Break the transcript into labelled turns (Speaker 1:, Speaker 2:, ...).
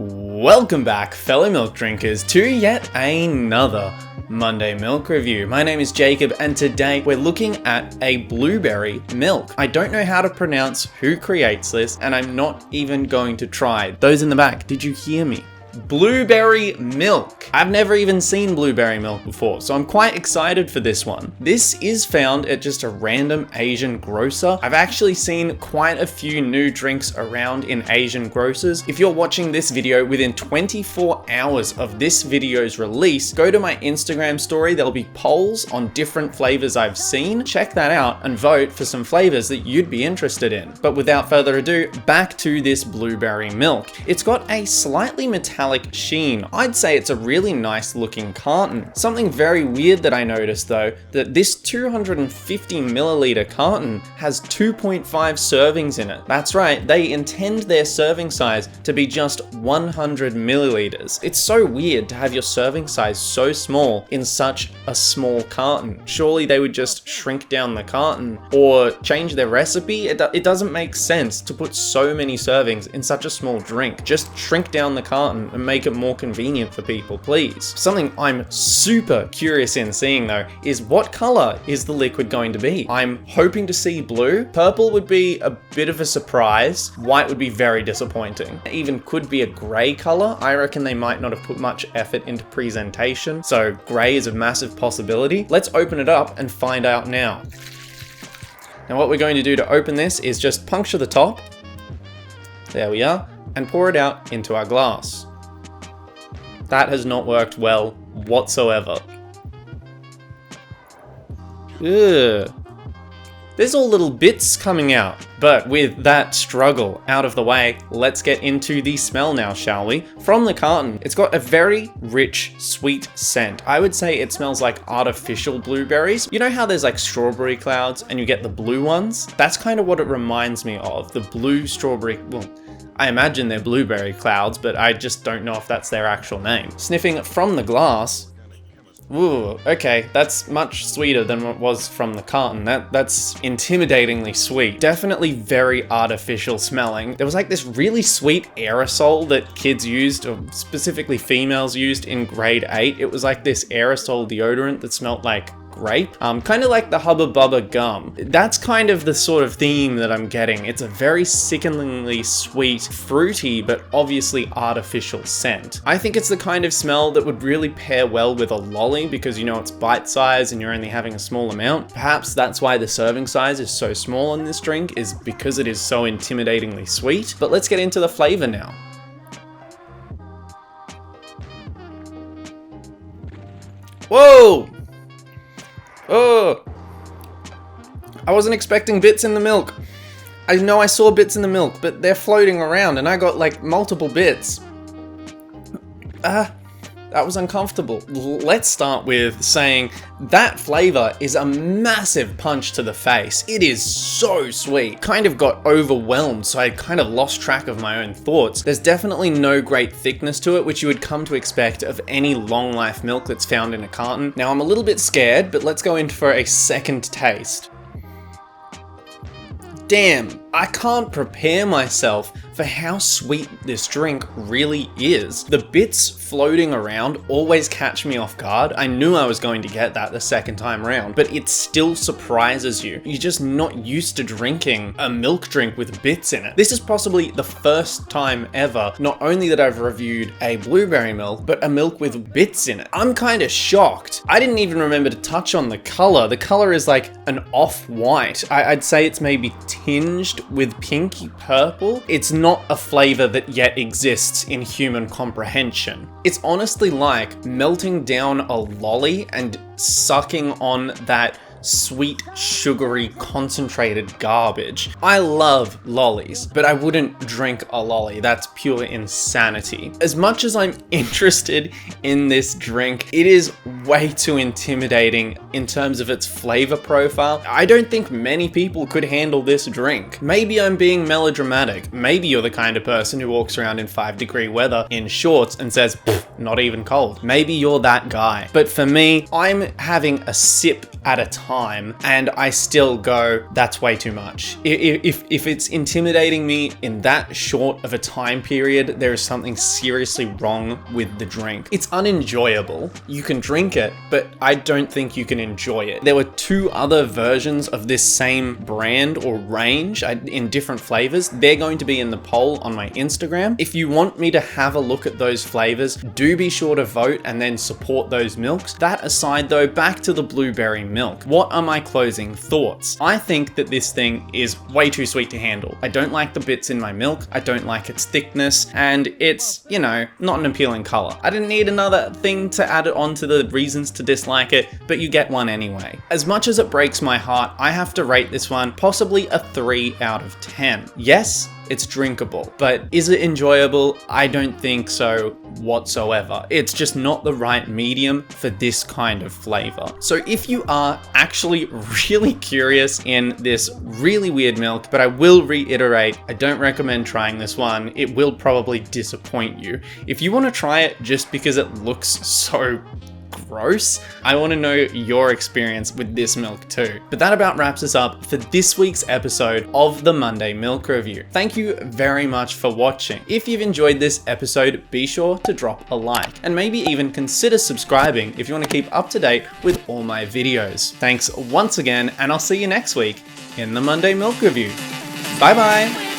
Speaker 1: Welcome back, fellow milk drinkers, to yet another Monday Milk Review. My name is Jacob, and today we're looking at a blueberry milk. I don't know how to pronounce who creates this, and I'm not even going to try. Those in the back, did you hear me? Blueberry milk. I've never even seen blueberry milk before, so I'm quite excited for this one. This is found at just a random Asian grocer. I've actually seen quite a few new drinks around in Asian grocers. If you're watching this video within 24 hours of this video's release, go to my Instagram story. There'll be polls on different flavors I've seen. Check that out and vote for some flavors that you'd be interested in. But without further ado, back to this blueberry milk. It's got a slightly metallic sheen. I'd say it's a really nice looking carton. Something very weird that I noticed though, that this 250 milliliter carton has 2.5 servings in it. That's right, they intend their serving size to be just 100 milliliters. It's so weird to have your serving size so small in such a small carton. Surely they would just shrink down the carton or change their recipe. It doesn't make sense to put so many servings in such a small drink. Just shrink down the carton and make it more convenient for people, please. Something I'm super curious in seeing though is what color is the liquid going to be? I'm hoping to see blue. Purple would be a bit of a surprise. White would be very disappointing. It even could be a gray color. I reckon they might not have put much effort into presentation, so gray is a massive possibility. Let's open it up and find out now. Now what we're going to do to open this is just puncture the top. There we are. And pour it out into our glass. That has not worked well whatsoever. Ugh. There's all little bits coming out. But with that struggle out of the way, let's get into the smell now, shall we? From the carton, it's got a very rich, sweet scent. I would say it smells like artificial blueberries. You know how there's like strawberry clouds and you get the blue ones? That's kind of what it reminds me of. The blue strawberry, well, I imagine they're blueberry clouds, but I just don't know if that's their actual name. Sniffing from the glass, ooh, okay, that's much sweeter than what was from the carton. That's intimidatingly sweet. Definitely very artificial smelling. There was like this really sweet aerosol that kids used, or specifically females used in grade 8. It was like this aerosol deodorant that smelled like grape, kind of like the Hubba Bubba gum. That's kind of the sort of theme that I'm getting. It's a very sickeningly sweet, fruity, but obviously artificial scent. I think it's the kind of smell that would really pair well with a lolly because you know it's bite size and you're only having a small amount. Perhaps that's why the serving size is so small in this drink, is because it is so intimidatingly sweet. But let's get into the flavor now. Whoa! Oh, I wasn't expecting bits in the milk. I know I saw bits in the milk, but they're floating around and I got like multiple bits. That was uncomfortable. Let's start with saying that flavor is a massive punch to the face. It is so sweet. Kind of got overwhelmed, so I kind of lost track of my own thoughts. There's definitely no great thickness to it, which you would come to expect of any long life milk that's found in a carton. Now I'm a little bit scared, but let's go in for a second taste. Damn, I can't prepare myself for how sweet this drink really is. The bits floating around always catch me off guard. I knew I was going to get that the second time round, but it still surprises you. You're just not used to drinking a milk drink with bits in it. This is possibly the first time ever, not only that I've reviewed a blueberry milk, but a milk with bits in it. I'm kind of shocked. I didn't even remember to touch on the color. The color is like an off-white. I'd say it's maybe tinged with pinky purple. It's not a flavor that yet exists in human comprehension. It's honestly like melting down a lolly and sucking on that sweet, sugary, concentrated garbage. I love lollies, but I wouldn't drink a lolly. That's pure insanity. As much as I'm interested in this drink, it is way too intimidating in terms of its flavor profile. I don't think many people could handle this drink. Maybe I'm being melodramatic. Maybe you're the kind of person who walks around in 5-degree weather in shorts and says, not even cold. Maybe you're that guy. But for me, I'm having a sip at a time. time, and I still go, that's way too much. If it's intimidating me in that short of a time period, there is something seriously wrong with the drink. It's unenjoyable. You can drink it, but I don't think you can enjoy it. There were 2 other versions of this same brand or range in different flavors. They're going to be in the poll on my Instagram. If you want me to have a look at those flavors, do be sure to vote and then support those milks. That aside though, back to the blueberry milk. What are my closing thoughts? I think that this thing is way too sweet to handle. I don't like the bits in my milk. I don't like its thickness, and it's, you know, not an appealing color. I didn't need another thing to add it on to the reasons to dislike it, but you get one anyway. As much as it breaks my heart, I have to rate this one possibly a 3 out of 10. Yes, it's drinkable, but is it enjoyable? I don't think so whatsoever. It's just not the right medium for this kind of flavor. So if you are actually really curious in this really weird milk, but I will reiterate, I don't recommend trying this one. It will probably disappoint you. If you want to try it just because it looks so gross, I want to know your experience with this milk too. But that about wraps us up for this week's episode of the Monday Milk Review. Thank you very much for watching. If you've enjoyed this episode, be sure to drop a like and maybe even consider subscribing if you want to keep up to date with all my videos. Thanks once again, and I'll see you next week in the Monday Milk Review. Bye bye!